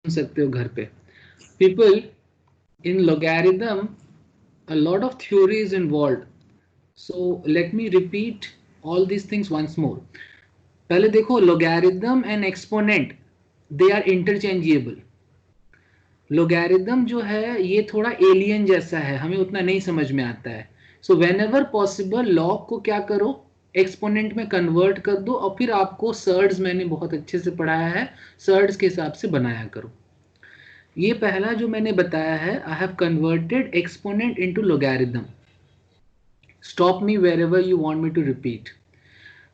सकते हो घर पे. People, in logarithm a lot of theory is involved, so let me repeat all these things once more. पहले देखो, logarithm and exponent they are interchangeable. logarithm जो है ये थोड़ा एलियन जैसा है, हमें उतना नहीं समझ में आता है. So when ever possible log को क्या करो, एक्सपोनेंट में कन्वर्ट कर दो, और फिर आपको सर्ड्स मैंने बहुत अच्छे से पढ़ाया है, सर्ड्स के हिसाब से बनाया करो. ये पहला जो मैंने बताया है, I have converted exponent into logarithm. Stop me wherever you want me to repeat.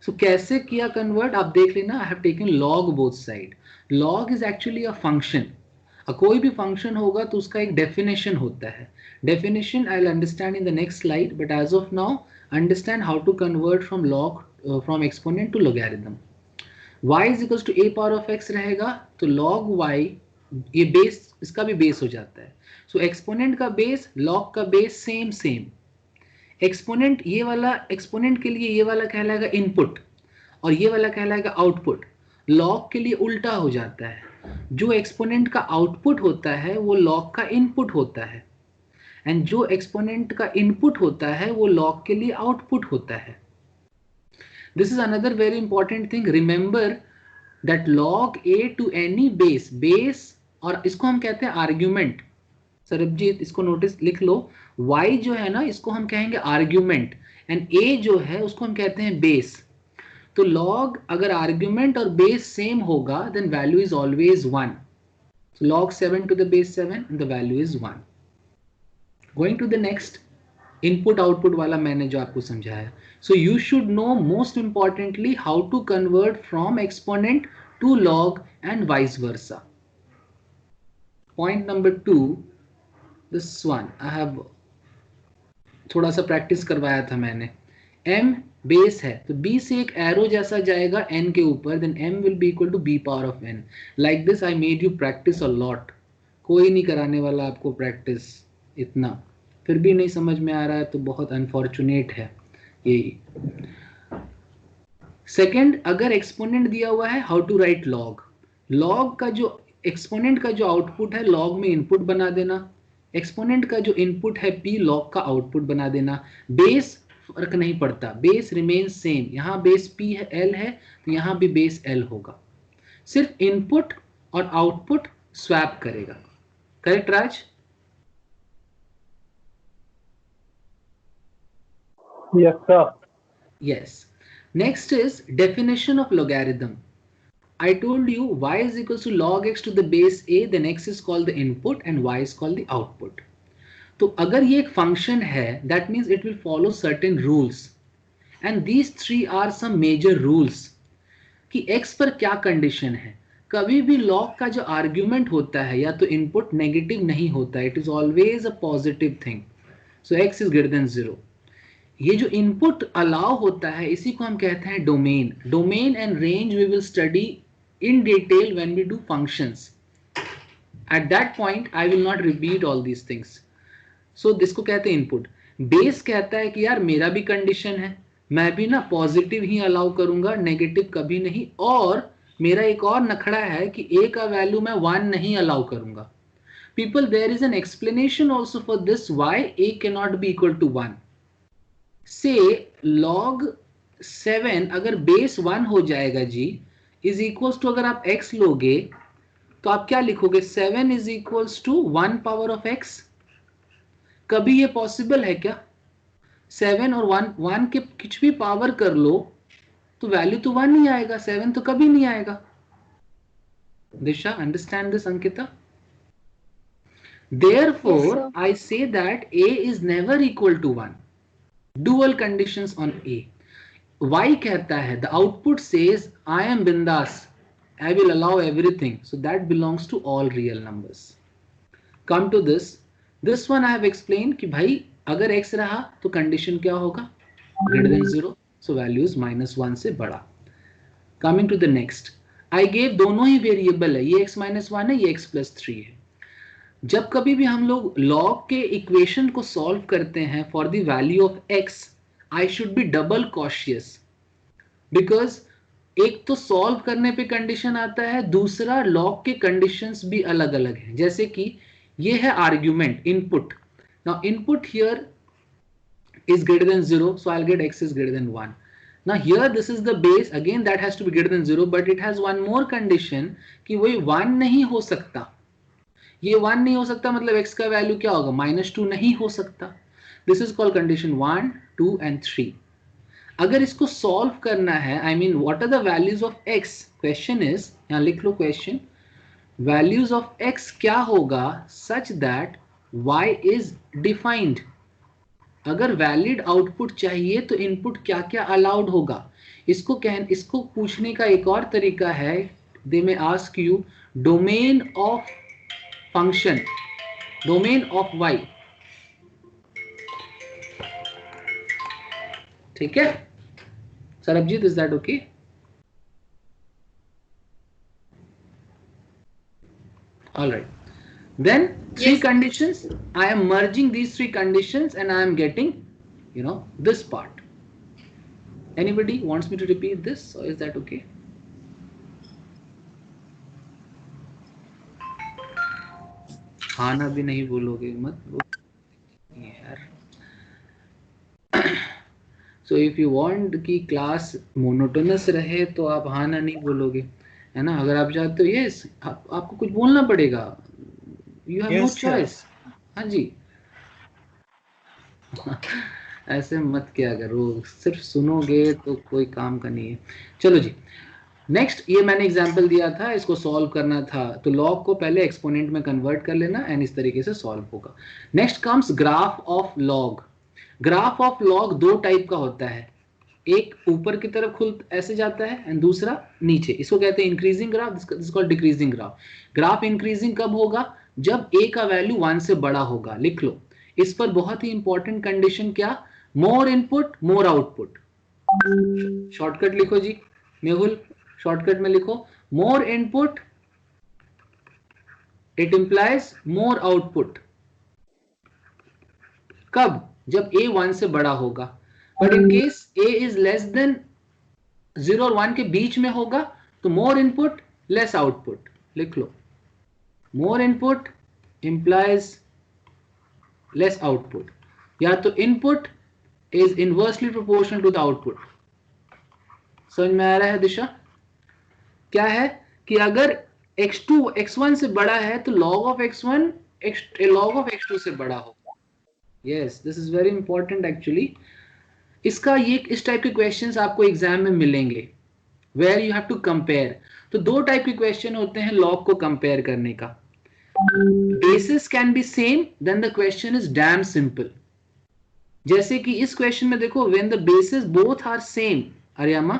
So कैसे किया कन्वर्ट आप देख लेना. I have taken log both side. log is actually a function. कोई भी फंक्शन होगा तो उसका एक डेफिनेशन होता है. Definition I will understand in the next slide, but as of now understand how to convert from log from exponent to logarithm. y is equals to a power of x रहेगा, तो log y, ये base, इसका भी base हो जाता है. सो exponent का base, log का बेस सेम सेम. एक्सपोनेंट, ये वाला एक्सपोनेंट के लिए ये वाला कहलाएगा इनपुट और ये वाला कहलाएगा आउटपुट. log के लिए उल्टा हो जाता है. जो एक्सपोनेंट का आउटपुट होता है वो log का इनपुट होता है, एंड जो एक्सपोनेंट का इनपुट होता है वो log के लिए आउटपुट होता है. This is another very important thing. Remember that log a to any base, base, और इसको हम कहते हैं आर्ग्यूमेंट. सरबजीत इसको नोटिस लिख लो. y जो है ना, इसको हम कहेंगे आर्ग्यूमेंट, एंड a जो है उसको हम कहते हैं बेस. तो log अगर आर्ग्यूमेंट और बेस सेम होगा then value is always 1. So log 7 to the base 7 and the value is 1. Going to the next, input output वाला मैंने जो आपको समझाया. So you should know most importantly how to convert from exponent to log and vice versa. Point number 2, this one I have थोड़ा सा practice करवाया था मैंने. m बेस है तो b से एक एरो जैसा जाएगा n के ऊपर, then m will be equal to b power of n. Like this I made you practice a lot. कोई नहीं कराने वाला आपको प्रैक्टिस इतना, फिर भी नहीं समझ में आ रहा है तो बहुत अनफॉर्चुनेट है यही. सेकेंड, अगर एक्सपोनेंट दिया हुआ है, how to write log. log का जो एक्सपोनेंट का जो आउटपुट है log में इनपुट बना देना, एक्सपोनेंट का जो इनपुट है p log का आउटपुट बना देना. बेस फर्क नहीं पड़ता, बेस रिमेन सेम. यहाँ बेस p है, l है, तो यहाँ भी बेस l होगा. सिर्फ इनपुट और आउटपुट स्वैप करेगा. Correct Raj? Yes, sir. Yes. Next is definition of logarithm. I told you y is equals to log x to the base a, then x is called the input and y is called the output. तो अगर ये एक function है, that means it will follow certain rules, and these three are some major rules. कि x पर क्या condition है. कभी भी log का जो आर्ग्यूमेंट होता है या तो इनपुट नेगेटिव नहीं होता, it is always a positive thing. So x is greater than 0. ये जो इनपुट अलाउ होता है इसी को हम कहते हैं domain. Domain and range we will study in detail when we do functions. At that point I will not repeat all these things. So इसको कहते हैं इनपुट. बेस कहता है कि यार मेरा भी कंडीशन है, मैं भी ना पॉजिटिव ही अलाउ करूंगा, नेगेटिव कभी नहीं. और मेरा एक और नखड़ा है कि a का वैल्यू मैं 1 नहीं अलाउ करूंगा. People, there is an explanation also for this why a cannot be equal to 1. से log 7 अगर बेस 1 हो जाएगा जी, इज इक्वल्स टू, अगर आप x लोगे तो आप क्या लिखोगे, 7 is equals to 1 power of x. कभी ये पॉसिबल है क्या? 7 और 1 के कुछ भी पावर कर लो तो वैल्यू तो 1 ही आएगा, 7 तो कभी नहीं आएगा. Disha, understand this Ankita? Therefore, Yes, I say that a is never equal to 1. Dual conditions on a. Y कहता है, the output says I am bindas, I will allow everything, so that belongs to all real numbers. Come to this one I have explained कि भाई अगर x रहा तो condition क्या होगा, greater than 0, so value is -1 से बड़ा. Coming to the next, I gave दोनों ही वेरिएबल है, ये x -1 है, ये x + 3 है. जब कभी भी हम लोग log के इक्वेशन को सॉल्व करते हैं for the value of x, I should be double cautious, because एक तो सॉल्व करने पे कंडीशन आता है, दूसरा लॉग के कंडीशंस भी अलग अलग हैं। जैसे कि ये है argument input, now input here is greater than 0, so I'll get x is greater than 1. Now here this is the base, again that has to be greater than 0, but it has one more condition कि वही 1 नहीं हो सकता। ये 1 नहीं हो सकता मतलब x का वैल्यू क्या होगा, -2 नहीं हो सकता। This is called condition 1, 2 and 3. अगर इसको सॉल्व करना है, I mean what are the values of x, question is, यहाँ लिख लो question, values of x क्या होगा such that y is defined। अगर वैलिड आउटपुट चाहिए तो इनपुट क्या क्या अलाउड होगा, इसको पूछने का एक और तरीका है, they may ask you domain of function, domain of y, ठीक है Sarabjit, is that okay? Alright, then three Yes. conditions, I am merging these three conditions and I am getting, this part. Anybody wants me to repeat this or is that okay? खाना भी नहीं बोलोगे मत यार। So if you want कि class monotonous रहे तो आप हाँ ना नहीं बोलोगे, है ना? अगर आप चाहते हो यस, आपको कुछ बोलना पड़ेगा, यू हैव नो चॉइस। हाँ जी ऐसे मत क्या करो, सिर्फ सुनोगे तो कोई काम का नहीं है। चलो जी नेक्स्ट, ये मैंने एग्जांपल दिया था, इसको सॉल्व करना था तो लॉग को पहले एक्सपोनेंट में कन्वर्ट कर लेना एंड इस तरीके से सॉल्व होगा। Next comes graph of log. Graph of log दो टाइप का होता है, एक ऊपर की तरफ खुल ऐसे जाता है एंड दूसरा नीचे, इसको कहते हैं increasing graph, this called decreasing graph. Graph increasing कब होगा, जब a का वैल्यू 1 से बड़ा होगा। लिख लो इस पर बहुत ही इंपॉर्टेंट कंडीशन, क्या, more input more output. Shortcut लिखो जी मेहुल, शॉर्टकट में लिखो more input it implies more output. कब, जब a 1 से बड़ा होगा, but in case a is less than 0 और 1 के बीच में होगा तो मोर इनपुट लेस आउटपुट। लिख लो more input implies less output, या तो input is inversely proportional to the output. समझ में आ रहा है दिशा? क्या है कि अगर x2 x1 से बड़ा है तो log of x1 log of x2 से बड़ा होगा। Yes this is very important actually. इसका ये इस टाइप के क्वेश्चंस आपको एग्जाम में मिलेंगे where you have to compare. तो दो टाइप के क्वेश्चन होते हैं लॉग को कंपेयर करने का। Basis can be same, then the question is damn simple. जैसे कि इस क्वेश्चन में देखो when the basis both are same, Aryama,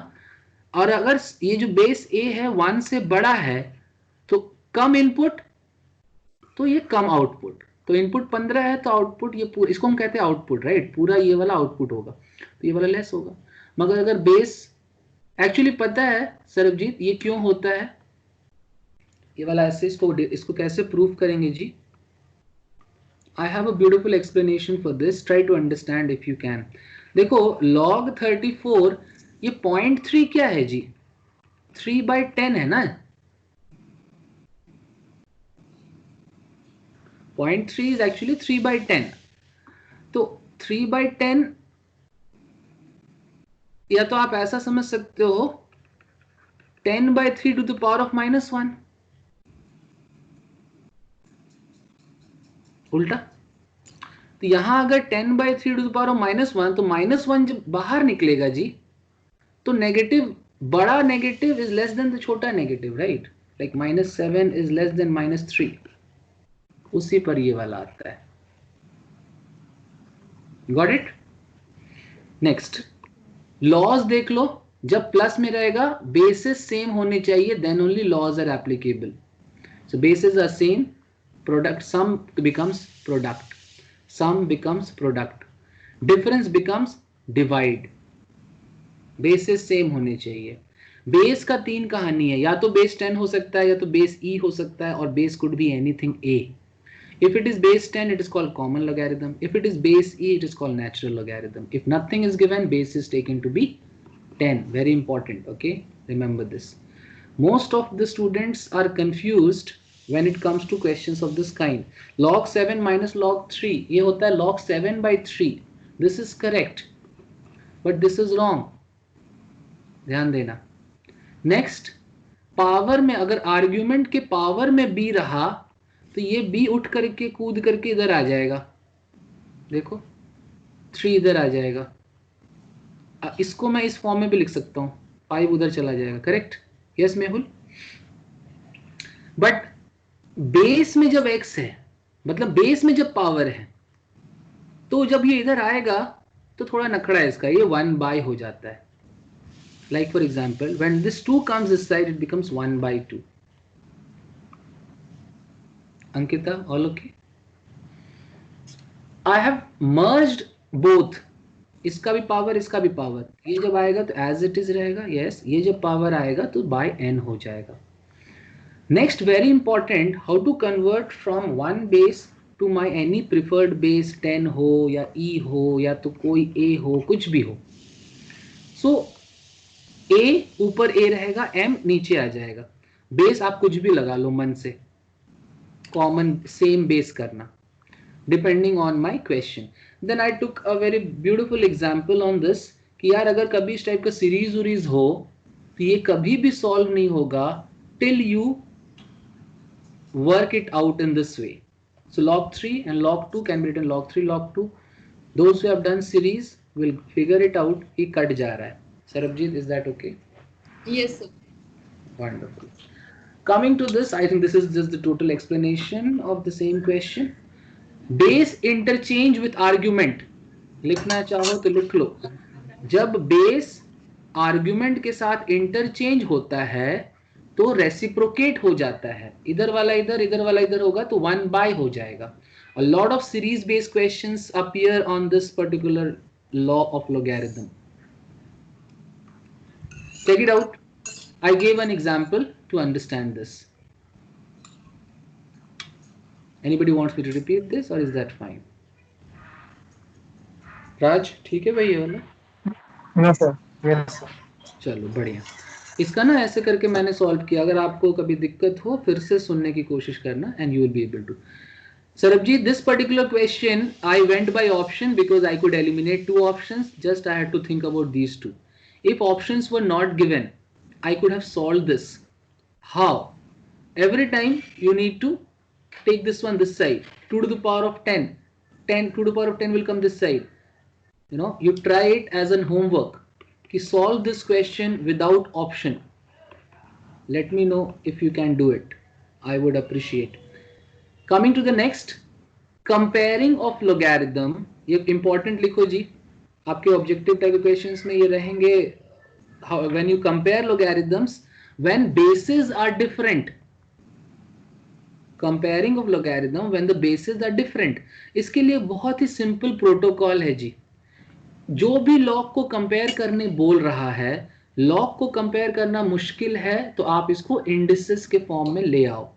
और अगर ये जो बेस ए है 1 से बड़ा है तो कम इनपुट तो ये कम आउटपुट, तो इनपुट 15 है तो आउटपुट ये पूरा, इसको हम कहते हैं आउटपुट, राइट, पूरा ये वाला आउटपुट होगा तो ये वाला लेस होगा। मगर अगर बेस, एक्चुअली पता है सरबजीत ये क्यों होता है ये वाला ऐसे, इसको कैसे प्रूव करेंगे जी? I have a beautiful explanation for this, try to understand if you can। देखो log 34 ये 0.3 क्या है जी, 3/10 है ना, 0.3 is actually 3/10, तो 3/10 या तो आप ऐसा समझ सकते हो 10/3 to the power of -1, उल्टा। तो यहां अगर 10/3 to the power of -1 तो -1 जब बाहर निकलेगा जी तो नेगेटिव, बड़ा negative is less than the छोटा negative, right, like -7 is less than -3, उसी पर ये वाला आता है। Got it? नेक्स्ट लॉज देख लो, जब प्लस में रहेगा बेसिस सेम होने चाहिए, then only laws are applicable. So basis are same, product sum becomes product, sum becomes product, difference becomes divide, bases same होने चाहिए। बेस का 3 कहानी है, या तो बेस 10 हो सकता है या तो बेस e हो सकता है, और base could be anything a। if it is base 10 it is called common logarithm, if it is base e it is called natural logarithm, if nothing is given base is taken to be 10, very important, okay। Remember this. Most of the students are confused when it comes to questions of this kind. Log 7 minus log 3, ये होता है log 7 by 3. This is correct, but this is wrong. ध्यान देना. Next, power में अगर argument के power में b रहा तो ये b उठ करके कूद करके इधर आ जाएगा. देखो 3 इधर आ जाएगा. इसको मैं इस फॉर्म में भी लिख सकता हूं, 5 उधर चला जाएगा. Correct? Yes Mehul. But base में जब x है, मतलब बेस में जब पावर है, तो जब ये इधर आएगा तो थोड़ा नखड़ा है इसका, ये 1 by हो जाता है. Like for example, when this 2 comes this side, it becomes 1 by 2. Ankita, all okay? I have merged both. इसका भी पावर, इसका भी पावर. ये जब आएगा तो as it is रहेगा. Yes, ये जब पावर आएगा तो by n हो जाएगा. Next, very important, how to convert from one base to my any preferred base, 10 हो या e हो या तो कोई a हो, कुछ भी हो. So a ऊपर a रहेगा, m नीचे आ जाएगा. बेस आप कुछ भी लगा लो मन से, कॉमन सेम बेस करना, depending on my question. Then I took a very beautiful example on this कि यार अगर कभी इस टाइप का सीरीज उरीज हो तो ये कभी भी सॉल्व नहीं होगा till you work it out in this way. So log 3 and log 2 can be written log 3 log 2. Those who have done series will figure it out. ये कट जा रहा है. Sarabjit, is that okay? Yes, sir. Wonderful. Coming to this, I think this is just the total explanation of the same question. Base interchange with argument. लिखना चाहो तो लिख लो. जब base argument के साथ interchange होता है तो रेसिप्रोकेट हो जाता है. इधर वाला इधर होगा तो 1 by हो जाएगा. A lot of series based questions appear on this particular law of logarithm. Check it out. I gave an example to understand this. Anybody wants me to repeat this or is that fine? राज ठीक है भाई ये वाला? Yes sir. Yes sir. चलो बढ़िया. इसका ना ऐसे करके मैंने सॉल्व किया. अगर आपको कभी दिक्कत हो फिर से सुनने की कोशिश करना and you will be able to. Sarabjit, this particular question I went by option because I could eliminate 2 options. Just I had to think about these 2. If options were not given, I could have solved this. How? Every time you need to take this one this side. 2 to the power of 10. 2 to the power of 10 will come this side. You know, you try it as an homework. Solve this question without option. Let me know if you can do it. I would appreciate. Coming to the next, comparing of logarithm. ये important लिखो जी. आपके objective type questions में ये रहेंगे. When you compare logarithms, when bases are different. Comparing of logarithm when the bases are different. इसके लिए बहुत ही simple protocol है जी. जो भी लॉग को कंपेयर करने बोल रहा है, लॉग को कंपेयर करना मुश्किल है तो आप इसको इंडिसेस के फॉर्म में ले आओ.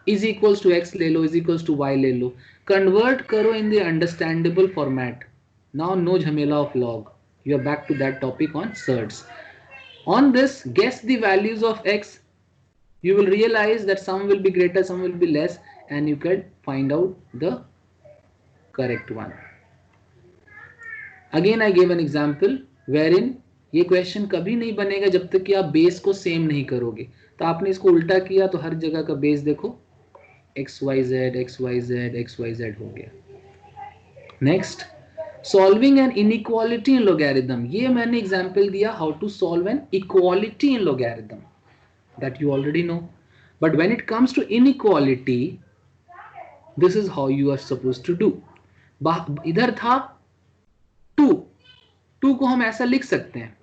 इज इक्वल्स टू एक्स ले लो, इज इक्वल्स टू वाई ले लो, कन्वर्ट करो in the understandable format. Now no झमेला of log. You are back to that topic on surds. On this guess the values of x. You will realize that some will be greater, some will be less, and you can find out the correct one. Again I gave an example wherein ये question कभी नहीं बनेगा जब तक कि आप base को same नहीं करोगे. तो आपने इसको उल्टा किया तो हर जगह का बेस देखो xyz xyz हो गया. Next, solving an inequality in logarithm. ये मैंने एग्जांपल दिया how to solve an equality in logarithm, that you already know. But when it comes to inequality, this is how you are supposed to do. इधर था 2 को हम ऐसा लिख सकते हैं.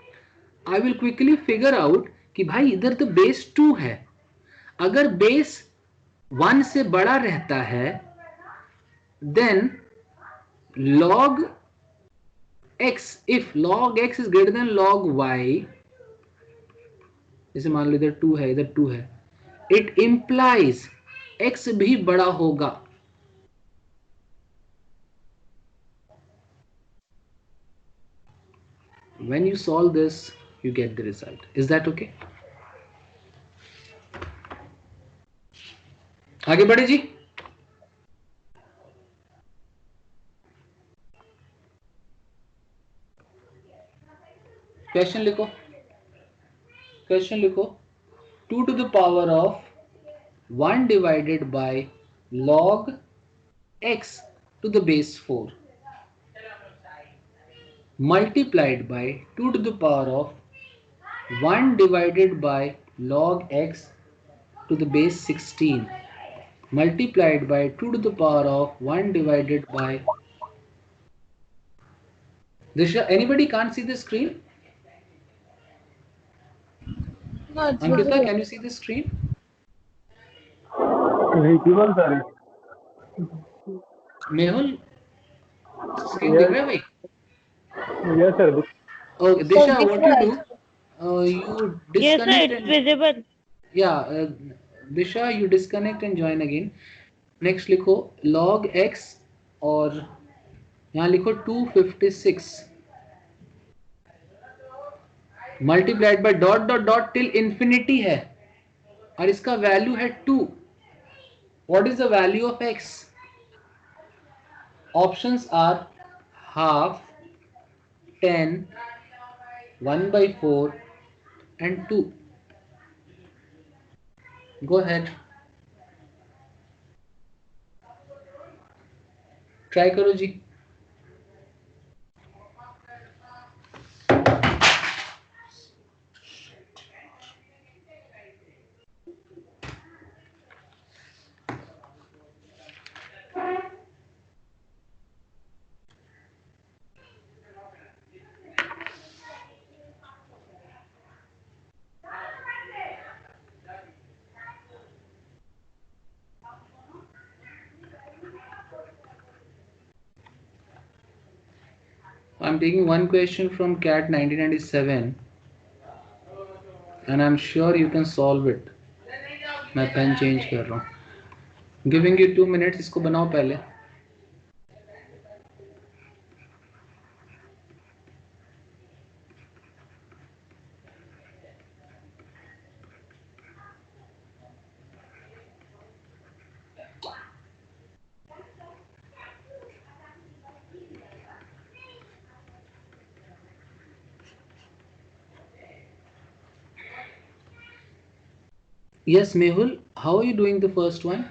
I will quickly figure out कि भाई इधर तो बेस 2 है. अगर बेस 1 से बड़ा रहता है then log x, if log x is greater than log y, जैसे मान लो इधर 2 है, इधर 2 है, it implies x भी बड़ा होगा. When you solve this, you get the result. Is that okay? आगे बढ़े जी. क्वेश्चन लिखो. क्वेश्चन लिखो. 2 to the power of 1 divided by log x to the base 4 multiplied by 2 to the power of 1 divided by log x to the base 16 multiplied by 2 to the power of 1 divided by. Disha, anybody can't see the screen? No, it's Ankita, visible. can you see the screen? Visible, sir. Mehul, screen दिख रहा है भाई? Yes, sir. Okay, Disha, what you do? You Yes, sir, disconnect it's and visible. yeah, Disha, you disconnect and join again. Next लिखो log x और यहाँ लिखो 256 multiplied by dot dot dot till infinity है और इसका value है 2. What is the value of x? Options are half, 10, 1/4 and 2. Go ahead. Try करो जी. I'm taking one question from CAT 1997 and I'm sure you can solve it. मैं pen change कर रहा हूँ. Giving you 2 minutes. इसको बनाओ पहले. Yes, Mehul, how are you doing the first one?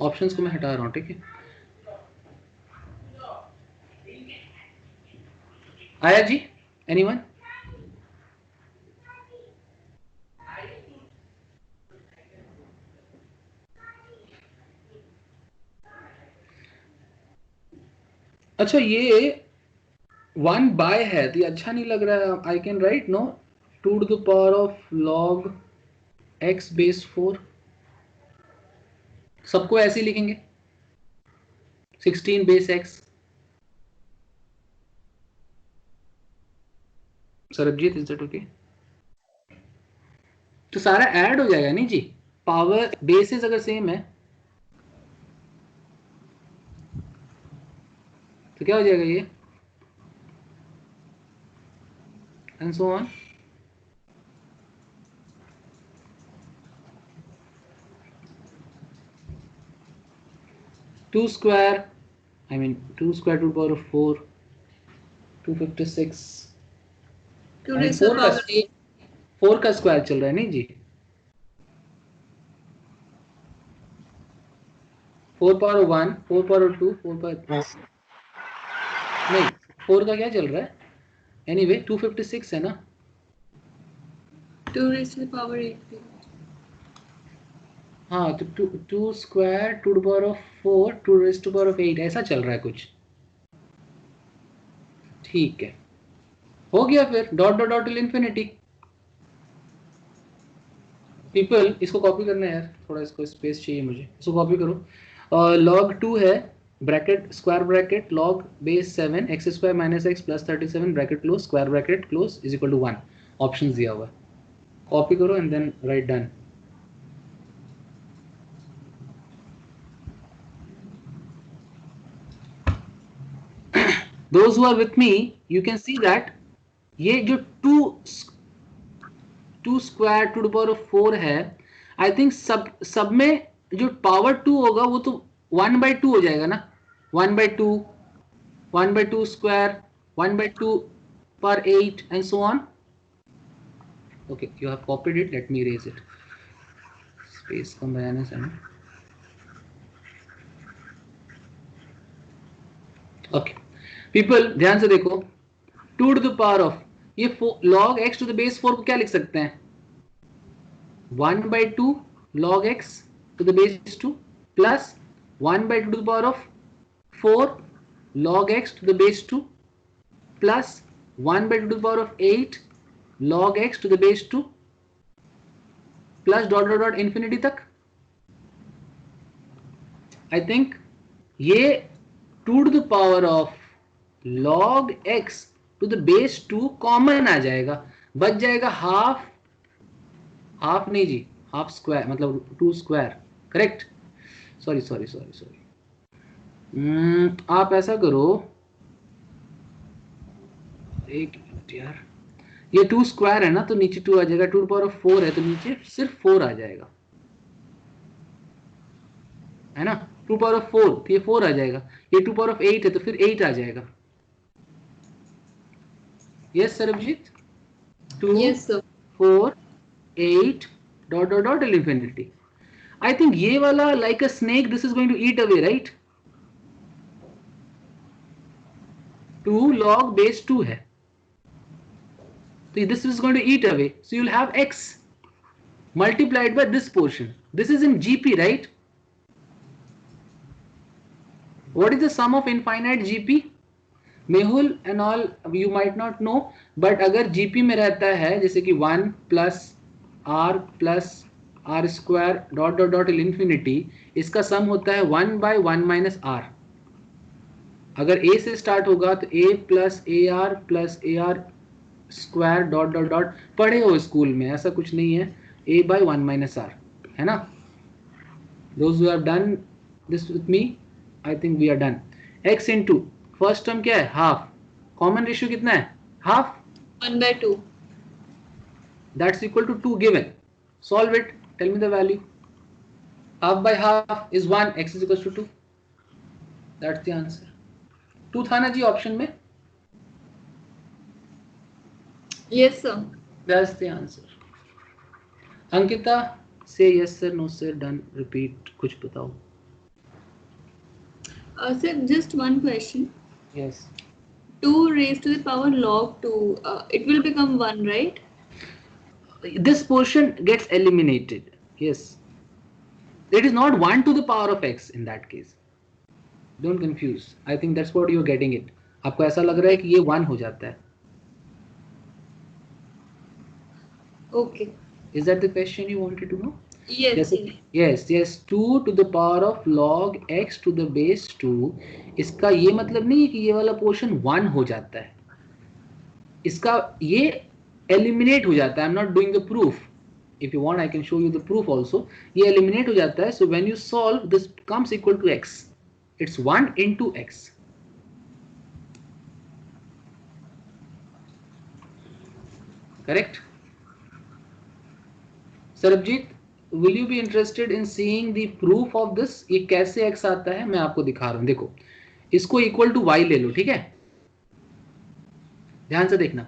Options को मैं हटा रहा हूँ, ठीक है? आया जी? Anyone? अच्छा, ये 1 by है तो ये अच्छा नहीं लग रहा है. I can write no 2 to the power of log x base 4. सबको ऐसे ही लिखेंगे 16 base x. Sarabjit, is that okay? तो सारा ऐड हो जाएगा नहीं जी? पावर बेसिस अगर सेम है तो क्या हो जाएगा ये? And so on. Two square, I mean 2 square to the power of 4, 256 and 4 का स्क्वायर चल रहा है नहीं जी? 4 power of 1, 4 power of 2, 4 power नहीं, 4 का क्या चल रहा है? Anyway 256 है ना? 2 raised to the power 8. हाँ, तो 2 square to the power of 4 2 raise to power of 8 ऐसा चल रहा है कुछ. ठीक है, हो गया फिर dot dot dot till infinity. People, इसको कॉपी करना है यार, थोड़ा इसको स्पेस चाहिए मुझे. इसको कॉपी करो. log 2 है bracket square bracket log base 7 x square minus x plus 37 bracket close square bracket close is equal to 1. Option दिया हुआ है, कॉपी करो and then write done. Those who are with me, you can see that ये जो 2 square to the power of 4 है, I think सब में जो पावर 2 होगा वो तो 1/2 हो जाएगा ना, 1/2, 1/2 square, 1/2 per 8 and so on. Okay, you have copied it. Let me erase it. Space कम बनाने से ना. Okay, people ध्यान से देखो, 2 to the power of ये log x to the base 4 को क्या लिख सकते हैं? 1/2 log x to the base 2 plus 1/2 to the power of 4 log x to the base 2 plus 1/2 to the power of 8 log x to the base 2 plus dot dot dot infinity तक. I think ये 2 to the power of log x to the base 2 common आ जाएगा, बच जाएगा half नहीं जी, half square मतलब 2 square, correct. Sorry आप ऐसा करो, एक मिनट यार, ये 2 स्क्वायर है ना तो नीचे 2 आ जाएगा, 2 to the power of 4 है तो नीचे सिर्फ 4 आ जाएगा, है ना. 2 to the power of 4 तो ये 4 आ जाएगा, ये 2 to the power of 8 है तो फिर 8 आ जाएगा. Yes Sarabjit, 2 Yes, sir. 4 8 dot dot dot till infinity. I think ये वाला like a snake this is going to eat away, right? 2 log base 2 है तो this is going to eat away, so you'll have x multiplied by this portion. This is in GP, right? What is the sum of infinite GP? Mehul and all you might not know, but अगर GP में रहता है जैसे कि 1 plus r square dot dot dot till infinity, इसका सम होता है 1/1 minus r. अगर a से स्टार्ट होगा तो a plus ar square dot dot dot, पढ़े हो स्कूल में, ऐसा कुछ नहीं है, a/1 minus r, है ना. Those who have done this with me, I think we are done. x into first term क्या है, हाफ, कॉमन रेशियो कितना है, half, 1/2. That's equal to 2 given. Solve it, tell me the value. Half by half is 1, x is equal to 2. That's the answer. 2 था ना जी option में. Yes, sir. That's the answer. Ankita से yes sir, no sir, done, repeat, कुछ बताओ. Sir, just one question. Yes. 2 raised to the power log 2, it will become 1, right? This portion gets eliminated. Yes. It is not 1 to the power of x in that case. Don't confuse. I think that's what you're getting it. आपको ऐसा लग रहा है कि ये 1 हो जाता है. Okay. Is that the question you wanted to know? Yes. Yes. 2 to the power of log x to the base 2. इसका ये मतलब नहीं है कि ये वाला पोर्शन 1 हो जाता है, इसका ये एलिमिनेट हो जाता है. I am not doing the proof. If you want I can show you the proof also. ये एलिमिनेट हो जाता है. So when you solve this comes equal to x. It's 1 into x. Correct. Sarabjit, will you be interested in seeing the proof of this? ये कैसे x आता है मैं आपको दिखा रहा हूं. देखो, इसको इक्वल टू y ले लो, ठीक है, ध्यान से देखना.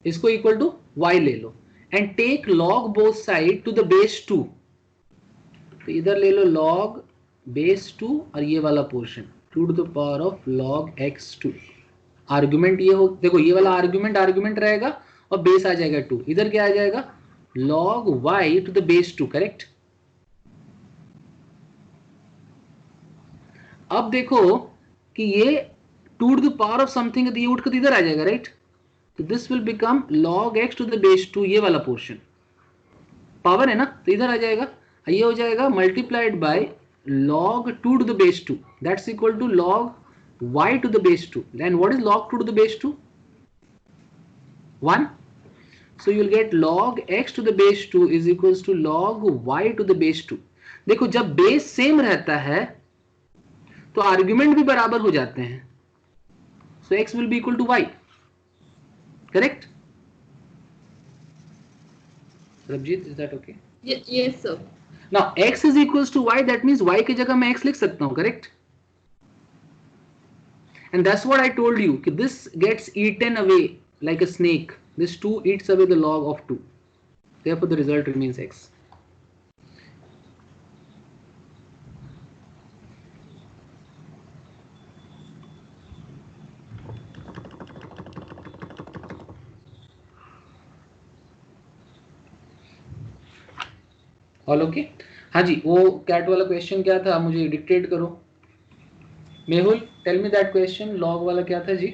इसको इक्वल टू y ले लो and take log both side to the base 2. तो इधर ले लो log बेस 2 और ये वाला portion 2 to the power of log x2. Argument ये हो, देखो ये वाला आर्गुमेंट रहेगा और बेस आ जाएगा 2. इधर क्या आ जाएगा, log y to the base 2, correct. अब देखो कि ये 2 to the power of something ये उठ कर इधर आ जाएगा, राइट. तो this will become log x to the base 2. ये वाला पोर्शन पावर है ना तो इधर आ जाएगा, ये हो जाएगा multiplied by log 2 to the base 2. That's equal to log y to the base 2. Then what is log 2 to the base 2? 1. So you will get log x to the base 2 is equals to log y to the base 2. देखो जब base same रहता है तो argument भी बराबर हो जाते हैं. So x will be equal to y. Correct? Rabjit, is that okay? Yes, sir. Now x is equals to y, that means y की जगह मैं x लिख सकता हूँ, correct? And that's what I told you, कि this gets eaten away like a snake. This 2 eats away the log of 2. Therefore the result remains x. All okay? हाँ जी, वो cat वाला क्वेश्चन क्या था, मुझे डिक्टेट करो. Mehul, tell me that question, log वाला क्या था जी?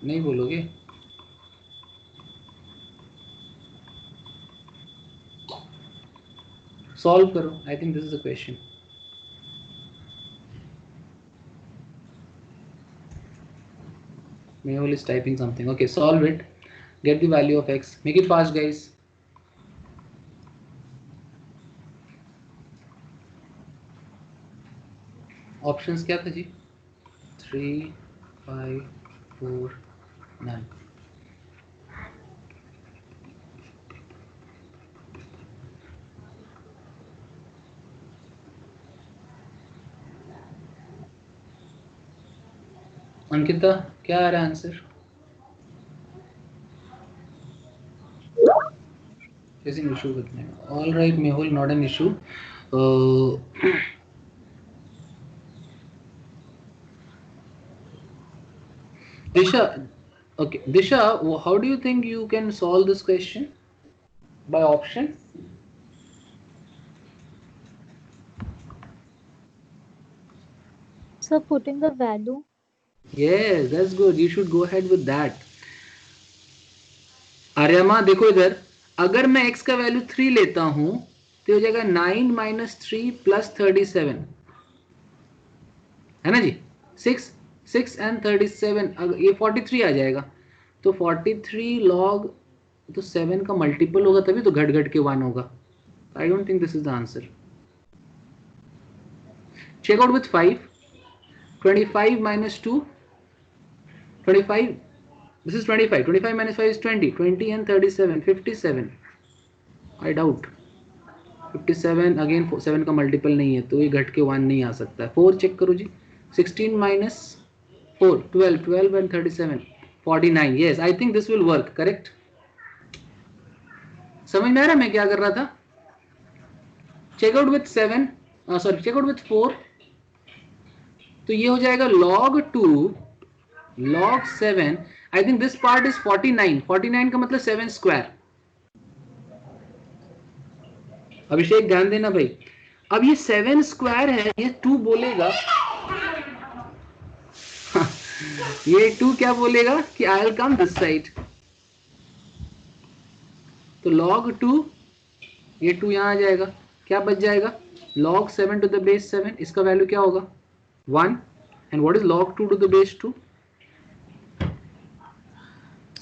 नहीं बोलोगे? सॉल्व करो. I think this is a question. Mehul is typing something. Okay, solve it. Get the value of x. Make it fast, guys. Options क्या था जी? 3, 5, 4, none. अंकिता, क्या आ रहा है answer? Facing issue with me. All right, Mehul, not an issue. Disha, okay, Disha, how do you think you can solve this question? By option? So putting the value. Yes, that's good. You should go ahead with that. Aryama देखो इधर, अगर मैं x का value 3 लेता हूं तो हो जाएगा 9 माइनस 3 प्लस 37, है ना जी? 6 एंड 37, ये 43 आ जाएगा. तो 43 लॉग, तो 7 का मल्टीपल होगा तभी तो घट घट के 1 होगा. I don't think this is the answer. Check out with 5. 25 minus 2, 25, this is 25. 25 minus 5 is 20. 20 and 37, 57. I doubt. 57 again 7 का मल्टीपल नहीं है तो ये घट के 1 नहीं आ सकता है. 4 चेक करो जी. 16 minus 4, 12. 12 and 37, 49. Yes, I think this will work. Correct? समझ में आ रहा मैं क्या कर रहा था? Check out with 7, sorry check out with 4. तो ये हो जाएगा log 2 log 7. I think this part is 49. 49 का मतलब 7 स्क्वायर. अभिषेक ध्यान देना भाई. अब ये 7 स्क्वायर है, ये 2 बोलेगा ये 2 क्या बोलेगा कि I will come this side. तो log 2, ये 2 यहां आ जाएगा. क्या बच जाएगा? log 7 to the base 7, इसका वैल्यू क्या होगा? 1. And what is log 2 to the base 2?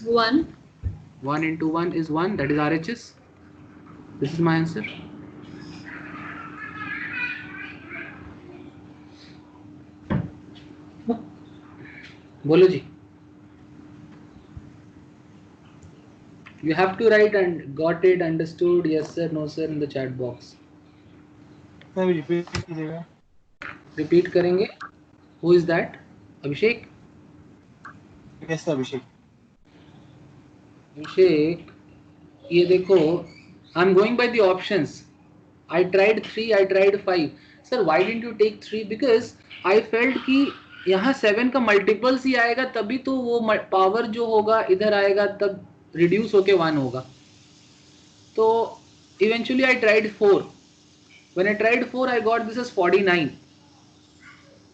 1. 1 into 1 is 1. That is RHS. This is my answer. बोलो जी. You have to write and got it, understood, yes sir, no sir in the chat box. Repeat कीजिएगा. Repeat करेंगे. Who is that? Abhishek? Yes Abhishek. Abhishek, ये देखो, I'm going by the options. I tried 3, I tried 5. Sir, why didn't you take 3? Because I felt कि यहाँ 7 का multiples ही आएगा तभी तो वो पावर जो होगा इधर आएगा तब रिड्यूस होके 1 होगा. तो eventually I tried 4. When I tried 4, I got this as 49.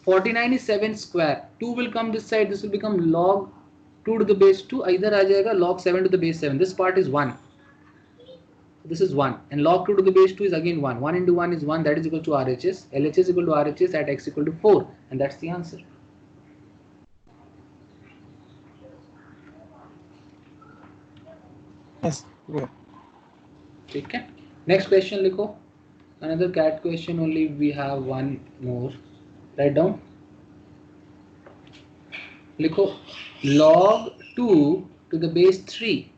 49 is 7 square. 2 will come this side. This will become log 2 to the base 2. इधर आ जाएगा log 7 to the base 7. This part is 1. This is 1. And log 2 to the base 2 is again 1. 1 into 1 is 1. That is equal to RHS. LHS is equal to RHS at x equal to 4. And that's the answer. Yes. ठीक है. Next question लिखो. Another cat question only. We have one more. Write down. लिखो log 2 to the base 3.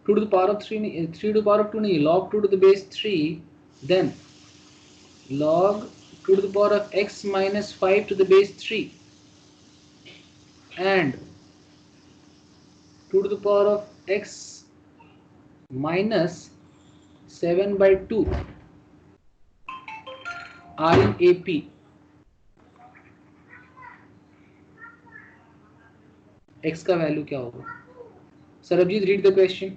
2 to the power of 3 नहीं, 3 to the power of 2 नहीं, log 2 to the base 3. Then log 2 to the power of x minus 5 to the base 3. And 2 to the power of x minus 7 by 2 are in AP. x का value क्या होगा? Sarabjit, read the question.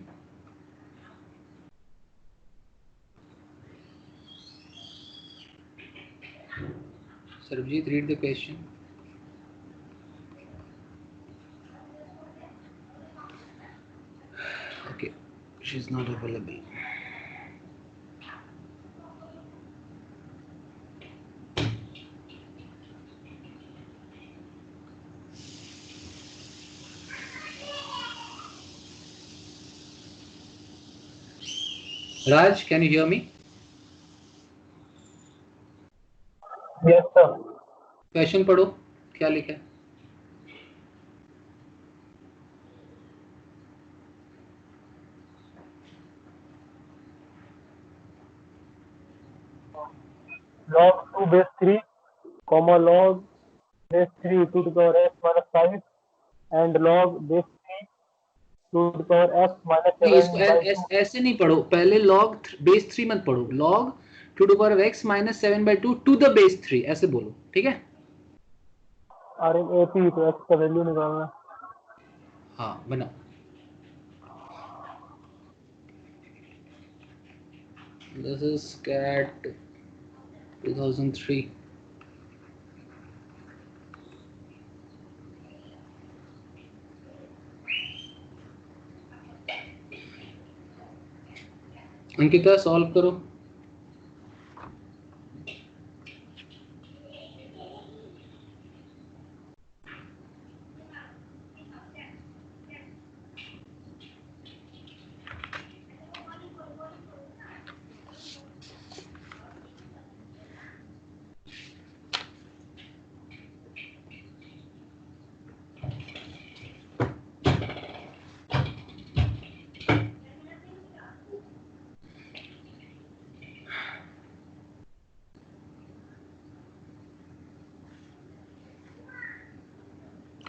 Sarabjit, read the question. Okay, she's not available. Raj, can you hear me? Yes, sir. Question पढ़ो, क्या लिखा है? Log 2 base 3, comma log base 3 to the power x minus 5 and log base 3 to the power x minus 7 इसको by 2. ऐसे नहीं पढ़ो, पहले log base 3 मत पढ़ो, log 2 to the power of x minus 7 by 2 to the base 3 ऐसे बोलो, ठीक है? और AP तो x का वैल्यू निकालना. हाँ, बनाओ. This is CAT 2003. Ankita, solve करो.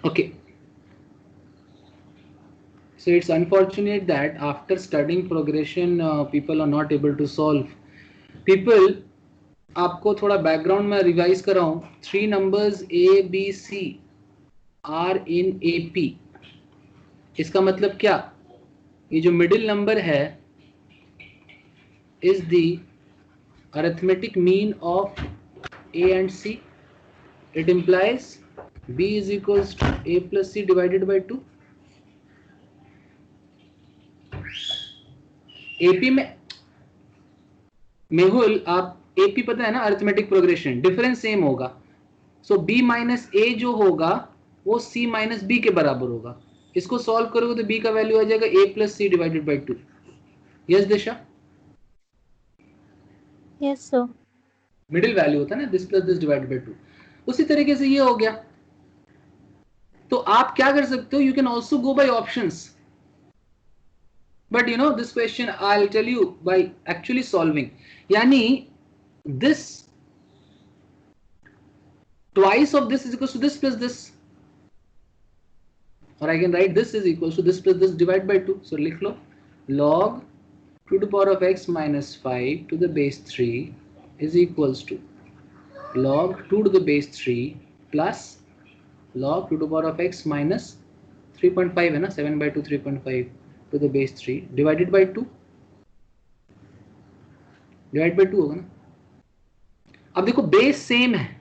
Okay. So it's unfortunate that after studying progression, people are not able to solve. People, आपको थोड़ा बैकग्राउंड में रिवाइज कर रहा हूँ. 3 numbers A, B, C are in AP. इसका मतलब क्या? ये जो मिडिल नंबर है is the arithmetic mean of A and C. It implies B is equals to A plus C divided by 2. AP में मेहुल, आप AP पता है ना, अरिथमेटिक प्रोग्रेशन, डिफरेंस सेम होगा. सो B माइनस A जो होगा वो C माइनस B के बराबर होगा. इसको सॉल्व करोगे तो B का वैल्यू आ जाएगा A plus C divided by 2. Yes Disha? Yes sir. Middle value होता है ना, this plus this divided by 2. उसी तरीके से ये हो गया. तो आप क्या कर सकते हो? You can also go by options. But you know this question I'll tell you by actually solving. Yani this twice of this is equals to this plus this, or I can write this is equals to this plus this divided by 2. So likh lo log 2 to the power of x minus 5 to the base 3 is equals to log 2 to the base 3 plus log 2 to the power of x minus 3.5 है ना, 7 by 2 3.5 to the base 3 divided by 2. Divide by 2 होगा ना. अब देखो base same है,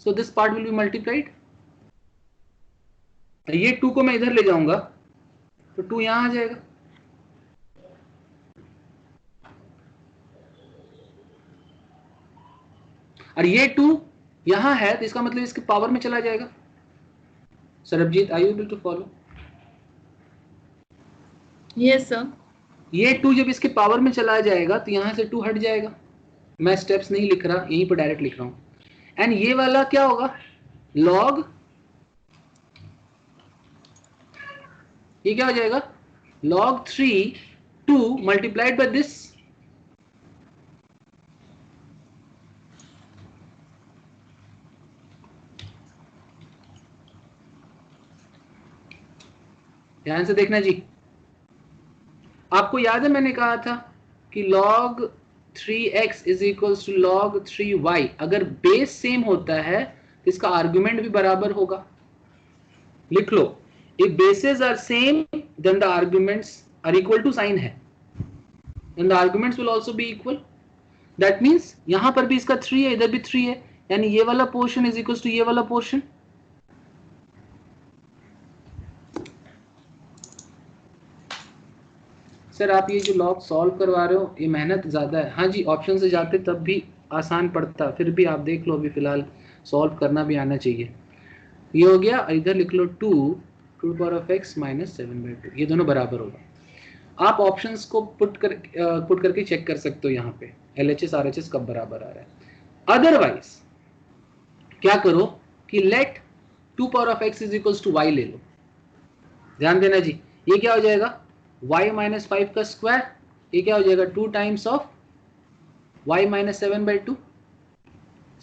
so this part will be multiplied. ये 2 को मैं इधर ले जाऊंगा तो 2 यहां आ जाएगा. और ये 2 यहां है तो इसका मतलब इसके पावर में चला जाएगा. Sarabjit, are you able to follow? Yes, sir. ये 2 जब इसके पावर में चला जाएगा तो यहां से 2 हट जाएगा। मैं स्टेप्स नहीं लिख रहा, यहीं पर डायरेक्ट लिख रहा हूं। एंड ये वाला क्या होगा, लॉग, ये क्या हो जाएगा, log 3 2 multiplied by this, ध्यान से देखना जी। आपको याद है मैंने कहा था कि log 3x is equals to log 3y, अगर बेस सेम होता है तो इसका आर्गुमेंट भी बराबर होगा। लिख लो, if bases are same then the arguments are equal to sign है, then the arguments will also be equal. That means यहां पर भी इसका 3 है, इधर भी 3 है, यानी ये वाला पोर्शन इज इक्वल टू ये वाला पोर्शन। सर आप ये जो लॉग सॉल्व करवा रहे हो ये मेहनत ज्यादा है। हाँ जी, ऑप्शन से जाते तब भी आसान पड़ता, फिर भी आप देख लो, अभी फिलहाल सॉल्व करना भी आना चाहिए। ये हो गया, इधर लिख लो 2 to the power of x minus 7/2, ये दोनों बराबर होगा। आप ऑप्शंस को पुट करके चेक कर सकते हो यहाँ पे LHS RHS कब बराबर आ रहा है। अदरवाइज क्या करो कि let 2 power of x is equals to y ले लो। ध्यान देना जी, ये क्या हो जाएगा, y माइनस 5 का स्क्वायर, ये क्या हो जाएगा 2 times of y minus 7/2।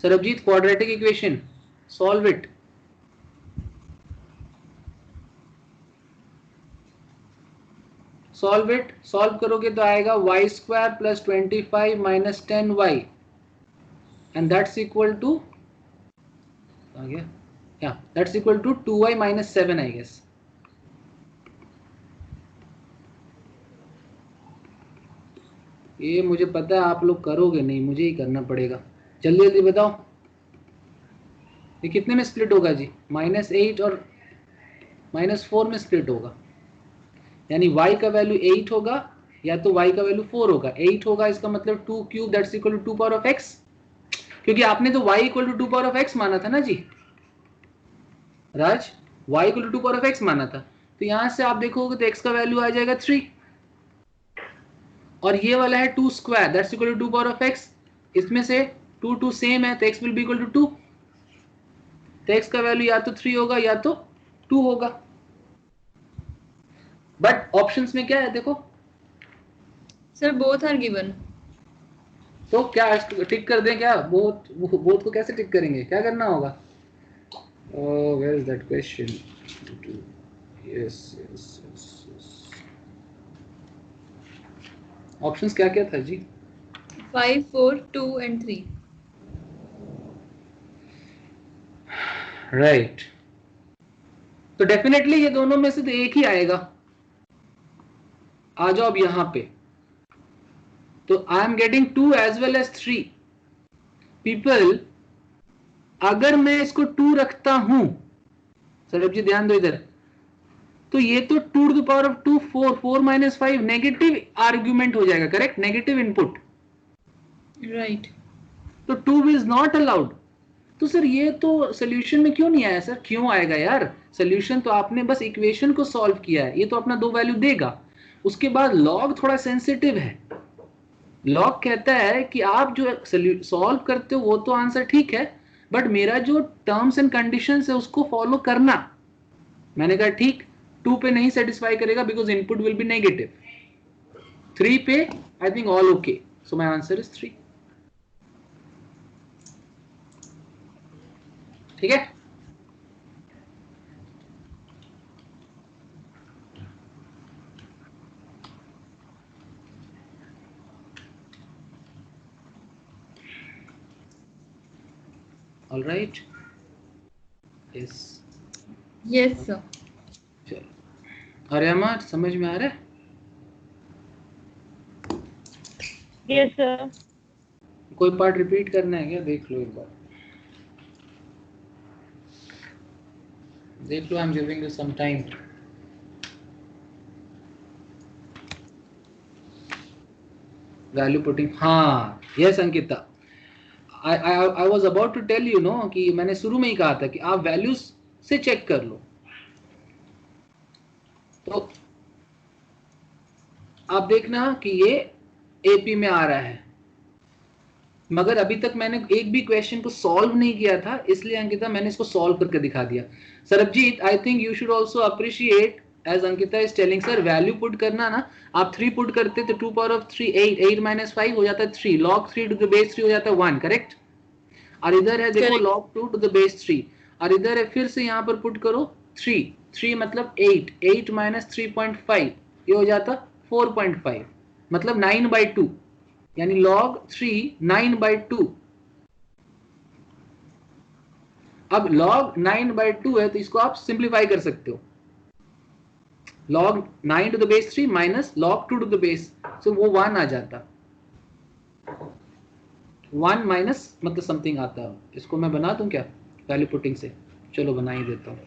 Sarabjit, quadratic equation solve it. Solve करोगे तो आएगा y square plus 25 minus 10y and that's equal to, आ गया, या that's equal to 2y minus 7 I guess. ये मुझे पता है आप लोग करोगे नहीं, मुझे ही करना पड़ेगा। जल्दी जल्दी बताओ, ये कितने में स्प्लिट होगा जी, -8 और -4 में स्प्लिट होगा, यानी y का वैल्यू 8 होगा या तो y का वैल्यू 4 होगा। 8 होगा इसका मतलब 2 cube that's equal to 2 power of x, क्योंकि आपने तो y equal to 2 power of x माना था ना जी Raj, y equal to 2 power of x माना था। तो यहां से आप देखोगे तो x का वैल्यू आ जाएगा 3 और ये वाला है 2 square that's equal to 2 power of x, इसमें से 2 2 सेम है तो x will be equal to 2, तो x का वैल्यू या तो 3 होगा या तो 2 होगा। बट ऑप्शंस में क्या है देखो सर, बोथ आर गिवन, तो क्या टिक कर दें क्या, बोथ को कैसे टिक करेंगे, क्या करना होगा, oh where is that question, yes options क्या क्या था जी, 5 4 2 and 3। राइट तो डेफिनेटली ये दोनों में से तो एक ही आएगा। आ जाओ अब यहां पे, तो I am getting 2 as well as 3 people. अगर मैं इसको 2 रखता हूं, सौरभ जी ध्यान दो इधर, तो ये तो 2 to the power of 2 4 minus 5 negative argument हो जाएगा, करेक्ट, नेगेटिव इनपुट, राइट। तो 2 इज नॉट अलाउड। तो सर ये तो सोल्यूशन में क्यों नहीं आया, सर क्यों आएगा यार, सोल्यूशन तो आपने बस इक्वेशन को सॉल्व किया है, ये तो अपना 2 वैल्यू देगा। उसके बाद लॉग थोड़ा सेंसिटिव है, लॉग कहता है कि आप जो सॉल्व करते हो वो तो आंसर ठीक है, बट मेरा जो टर्म्स एंड कंडीशंस है उसको फॉलो करना। मैंने कहा ठीक, 2 पे नहीं सेटिस्फाई करेगा because input will be negative, 3 पे I think all okay, so my answer is 3। ठीक है, all right, yes yes sir. चलो आर्यमा समझ में आ रहा है, यस सर। कोई पार्ट रिपीट करना है क्या, देख लो एक बार, देख लो, I am giving you some time. Value putting, हाँ yes Ankita, I was about to tell you no कि मैंने शुरू में ही कहा था कि आप वैल्यूज से चेक कर लो। तो आप देखना कि ये एपी में आ रहा है, मगर अभी तक मैंने एक भी क्वेश्चन को सॉल्व नहीं किया था, इसलिए अंकिता मैंने इसको सॉल्व करके दिखा दिया. Sarabjeet, I think you should also appreciate as Ankita is telling. Sir value put करना ना, आप 3 पुट करते तो 2 पावर ऑफ 3 8, 8 माइनस 5 हो जाता है 3, log 3 टू द बेस 3 हो जाता है 1, करेक्ट. और इधर है देखो Correct. log 2 to the base 3, और इधर है फिर से यहाँ पर पुट करो 3, 3 मतलब 8, 8 माइनस 3.5 ये हो जाता 4.5, मतलब 9/2, यानी log 3 9/2. अब log 9/2 है तो इसको आप सिंप्लीफाई कर सकते हो, log 9 to the base 3 minus log 2 to the base, so वो 1 आ जाता, 1 माइनस मतलब समथिंग आता है. इसको मैं बना दूं क्या वैल्यू पुटिंग से? चलो बना ही देता हूँ.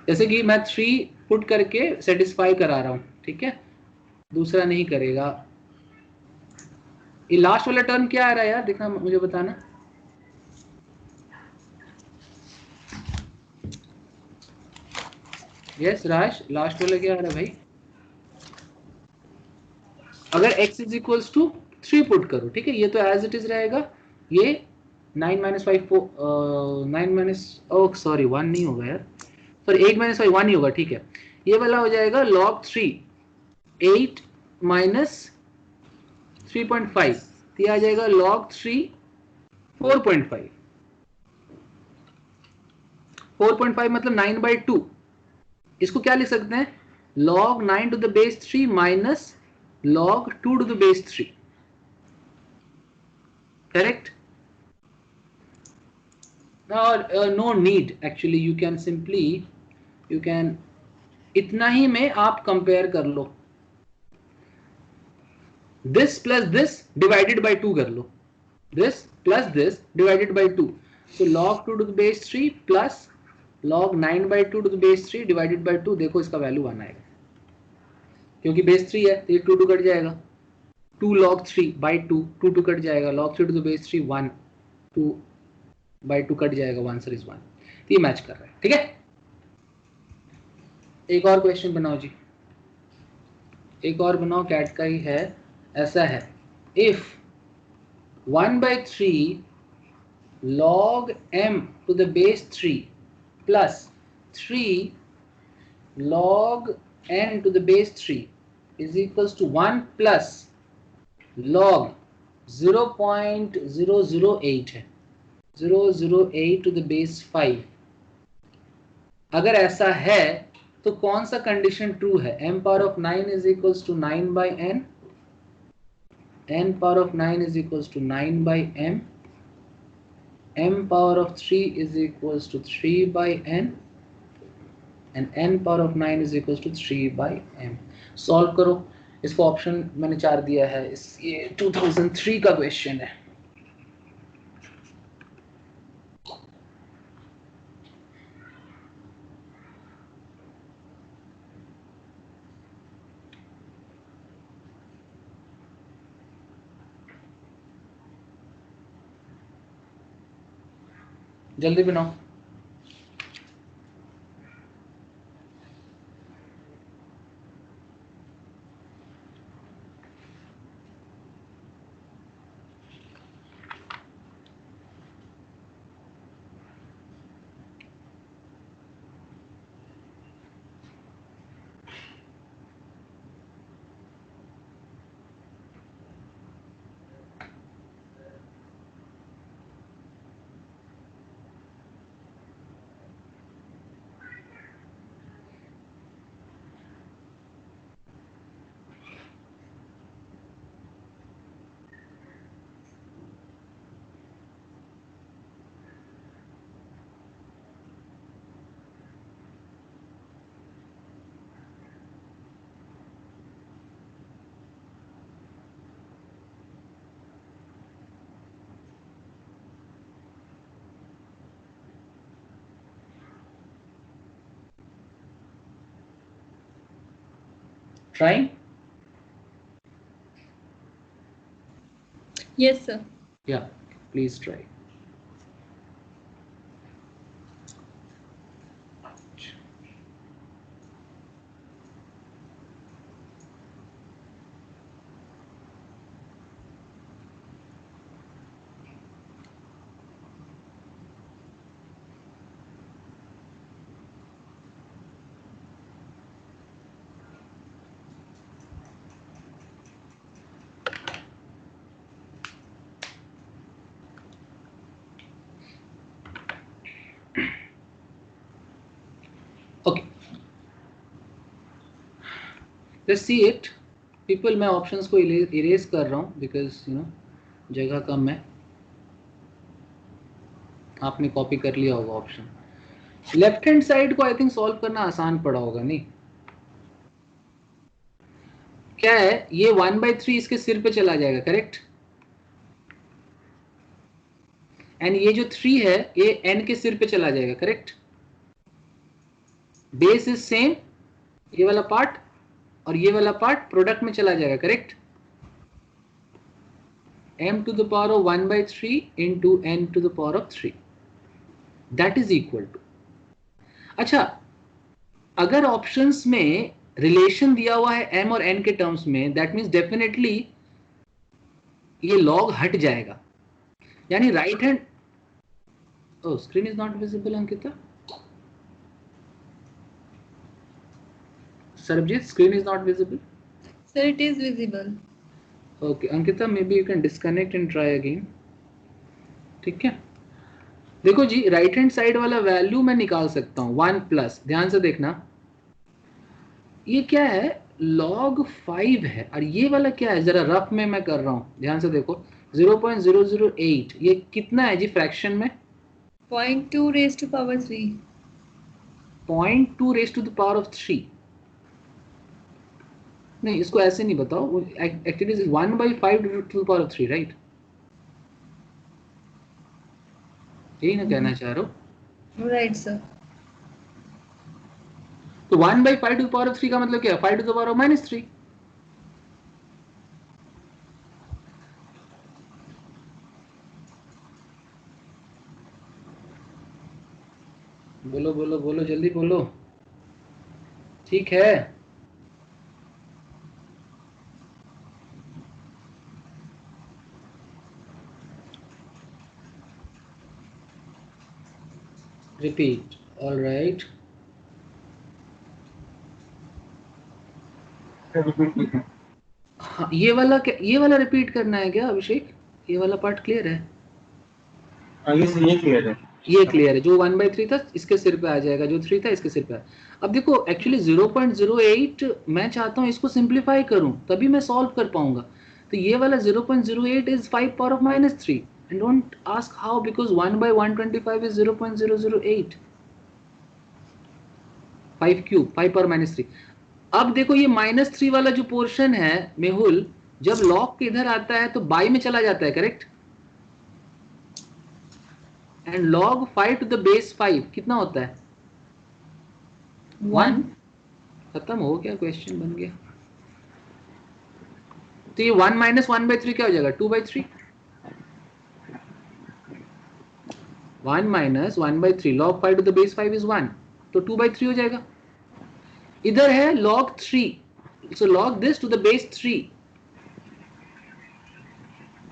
जैसे कि मैं 3 पुट करके सेटिस्फाई करा रहा हूँ, ठीक है, दूसरा नहीं करेगा. ये लास्ट वाला टर्म क्या आ रहा है यार, देखना मुझे बताना. यस राज, लास्ट वाला क्या आ रहा है भाई? अगर x is equals to 3 put करो, ठीक है, ये तो एज इट इज रहेगा. ये 9 माइनस 5 9 माइनस, ओह सॉरी 1 नहीं होगा यार, सॉरी 8 माइनस 5 1 ही होगा, ठीक है. ये वाला हो जाएगा log 3 8 माइनस 3.5, तो ये आ जाएगा log 3 4.5, 4.5 मतलब 9/2. इसको क्या लिख सकते हैं, log 9 to the base 3 minus log 2 to the base 3, correct. और no need actually, you can simply, you can इतना ही में आप कंपेयर कर लो, this plus this divided by 2 कर लो, this plus this divided by 2, so log 2 to the base 3 plus log 9/2 to the base 3 divided by 2. देखो इसका value 1 आएगा, क्योंकि बेस 3 है तो ये 2 कट जाएगा, 2 log 3 by 2, 2 कट जाएगा, log 3 to the base 3 1, 2 by 2 cut जाएगा, आंसर इज 1. तो ये मैच कर रहा है, ठीक है. एक और क्वेश्चन बनाओ जी, एक और बनाओ, कैट का ही है. ऐसा है, if 1/3 log m to the base 3 plus 3 log n to the base 3 is equals to 1 plus log 0.008 है, 008 to the base 5. अगर ऐसा है तो कौन सा कंडीशन ट्रू है? m power of 9 is equals to 9/n, n power of 9 is equals to 9/m, m power of 3 is equals to 3/n, and n power of 9 is equals to 3/m. Solve करो इसको, option मैंने 4 दिया है. ये 2003 का question है. जल्दी बनाओ. Trying? Yes, sir. Yeah, please try. Let's see it people. मैं ऑप्शंस को इरेज कर रहा हूँ बिकॉज यू नो जगह कम है। आपने कॉपी कर लिया होगा ऑप्शन। लेफ्ट हैंड साइड को आई थिंक सॉल्व करना आसान पड़ा होगा नहीं? क्या है ये 1/3 इसके सिर पे चला जाएगा, करेक्ट? एंड ये जो 3 है ये n के सिर पे चला जाएगा, करेक्ट? बेस इज सेम, ये वाला पार्ट और ये वाला पार्ट प्रोडक्ट में चला जाएगा, correct? m to the power of 1/3 into n to the power of 3 that is equal to। अच्छा, अगर ऑप्शंस में रिलेशन दिया हुआ है m और n के टर्म्स में, दैट मीन्स डेफिनेटली ये लॉग हट जाएगा, यानी right hand. Oh, screen is not visible Ankita. Sarabjit, screen is not visible. Sir, it is visible. Okay, Ankita, maybe you can disconnect and try again. ठीक है, देखो जी right hand side वाला value मैं निकाल सकता हूँ 1 प्लस, ध्यान से देखना, ये क्या है log 5 है, और ये वाला क्या है जरा रफ में मैं कर रहा हूँ, ध्यान से देखो 0.008, ये कितना है जी फ्रैक्शन में? 0.2 raised to power 3. 0.2 raised to the power of 3। नहीं, इसको ऐसे नहीं बताओ, actually 1/5 to the power of 3, right? यही ना कहना चाह रहे हो? Right, sir. तो 1/5 to the power of 3 का मतलब क्या है? 5 to the power of -3। बोलो बोलो बोलो, जल्दी बोलो, ठीक है? Repeat, all right. हाँ, ये वाला क्या, ये वाला रिपीट करना है क्या अभिषेक? ये वाला पार्ट क्लियर है? ये क्लियर है। ये क्लियर है, जो 1/3 था इसके सिर पे आ जाएगा, जो 3 था इसके सिर पे आ। अब देखो एक्चुअली 0.08 मैं चाहता हूँ इसको सिंप्लीफाई करूँ तभी मैं सॉल्व कर पाऊंगा। तो ये वाला 0.08 is 5 power of -3 and don't ask how because 1/125 is 0.008, 5 cube, 5 power -3। अब देखो ये -3 वाला जो पोर्शन है मेहुल, जब लॉग के इधर आता है तो बाई में चला जाता है, correct? And log 5 to the base 5 कितना होता है? 1। खत्म हो गया, क्वेश्चन बन गया। तो ये 1 - 1/3 क्या हो जाएगा? 2/3। 1 - 1/3 log 5 to the base 5 is 1, तो 2/3 हो जाएगा। इधर है log 3, so log this to the base 3,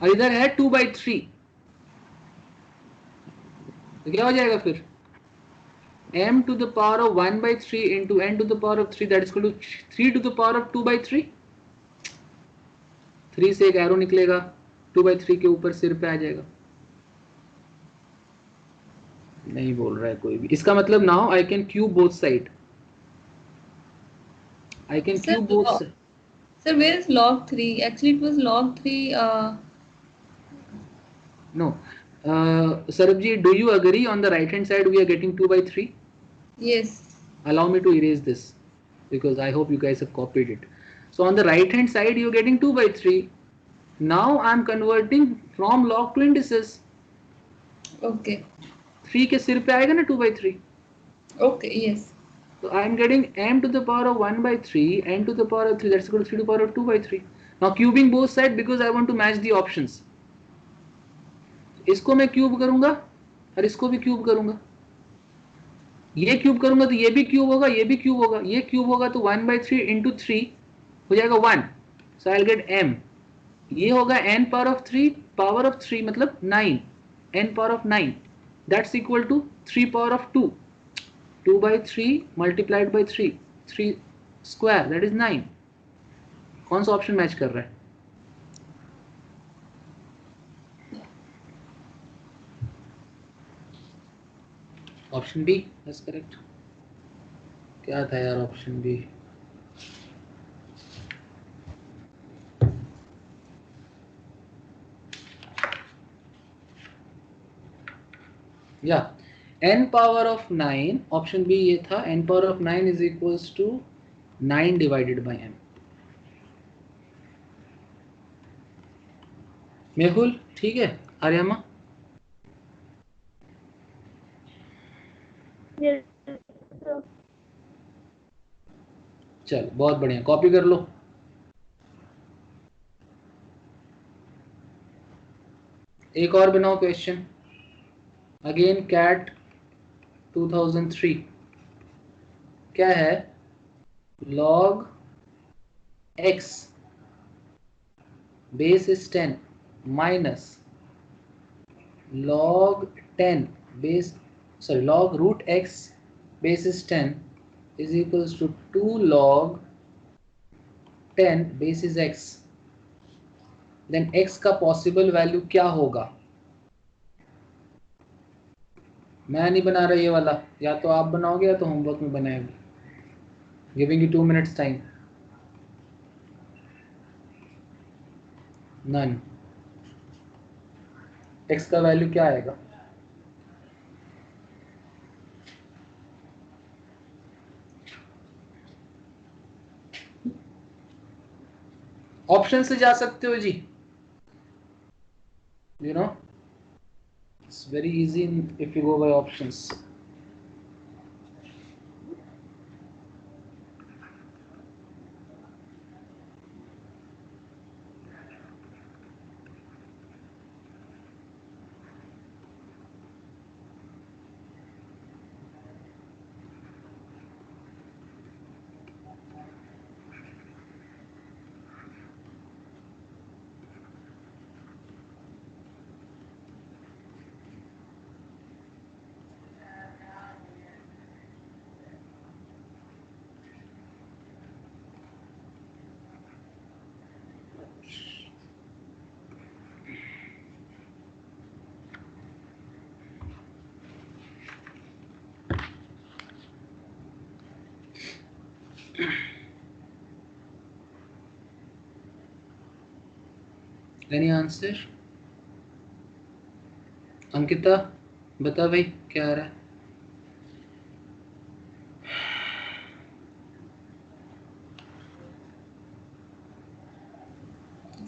और इधर है 2/3, तो क्या हो जाएगा फिर? m to the power of 1/3 into n to the power of 3 that is equal to 3 to the power of 2/3। 3 से एक एरो निकलेगा, 2/3 के ऊपर सिर पे आ जाएगा। नहीं बोल रहा है कोई भी, इसका मतलब now I can cube both side, I can Sir, cube both. sir, where is log 3? Actually, it was log 3. No, Sarabji, do you agree on the right hand side we are getting 2/3? Yes. Allow me to erase this because I hope you guys have copied it. So on the right hand side you're getting 2/3. Now I'm converting from log to indices. Okay. 3 के सिर पे आएगा ना 2/3, Okay. Yes. so I'm getting m to the power of 1/3 n to the power of 3, that's equal to 3 to the power of 2/3. Now cubing both sides because I want to match the options. इसको मैं cube करूंगा और इसको भी cube करूंगा, ये cube करूंगा तो ये भी क्यूब होगा, ये भी क्यूब होगा, ये क्यूब होगा तो 1/3 into 3 हो जाएगा 1, so I'll get m। ये होगा n power of 3 power of 3 मतलब 9, n power of 9 that's equal to 3 power of 2, 2/3 multiplied by 3, 3 square that is 9। कौन सा ऑप्शन मैच कर रहा है? Option B is correct. क्या था यार ऑप्शन बी? या n power of 9, option B ये था, n power of 9 is equals to 9 divided by m। Mehul ठीक है, आर्यमा Yes, sir. चल बहुत बढ़िया, कॉपी कर लो। एक और बनाओ क्वेश्चन, अगेन कैट 2003। क्या है? log x base is 10 minus log 10 base log root x base is 10 is equals to 2 log 10 base is x। then x का पॉसिबल वैल्यू क्या होगा? मैं नहीं बना रहा ये वाला, या तो आप बनाओगे या तो होमवर्क में बनाएंगे। Giving you 2 minutes time. None. x का वैल्यू क्या आएगा? ऑप्शन से जा सकते हो जी, you know it's very easy if you go by options. Any answer? Ankita बता भाई क्या आ रहा है?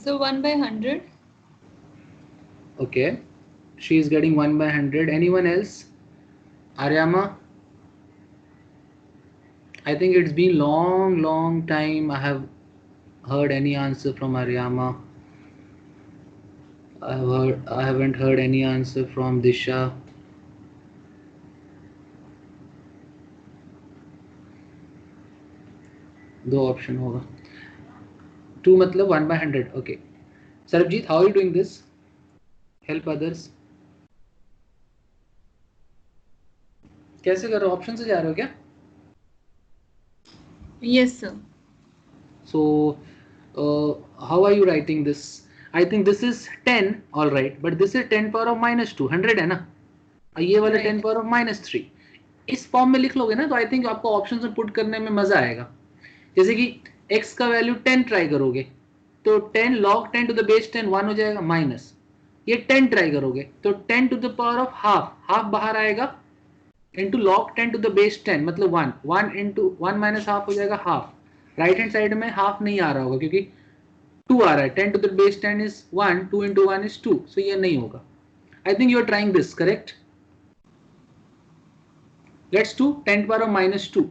So 1/100. Okay, she is getting 1/100. Anyone else? Aryama? I think it's been long time I have heard any answer from Aryama. I haven't heard any answer from Disha. दो option होगा, 2 मतलब 1/100। Okay Sarabjeet, how are you doing this? Help others. कैसे कर रहे हो? Option से जा रहे हो क्या? Yes, sir. So how are you writing this? I think this is 10, all right, but this is 10 power of minus 2, 100 है ना, ये वाला 10 power of minus 3। इस फॉर्म में लिख लोगे ना तो आई थिंक आपको ऑप्शंस में पुट करने में मजा आएगा। जैसे कि x का वैल्यू 10 ट्राई करोगे तो 10 log 10 टू द बेस 10 1 हो जाएगा, माइनस ये 10 ट्राई करोगे तो 10 to the power of half बाहर आएगा into log 10 to the base 10 मतलब 1 इंटू 1 माइनस हाफ हो जाएगा हाफ। राइट हैंड साइड में हाफ नहीं आ रहा होगा क्योंकि 2 आ रहा है, 10 to the base 10 is 1, 2 into 1 is 2, so ये नहीं होगा। I think you are trying this, correct? Let's do 10 power of minus 2।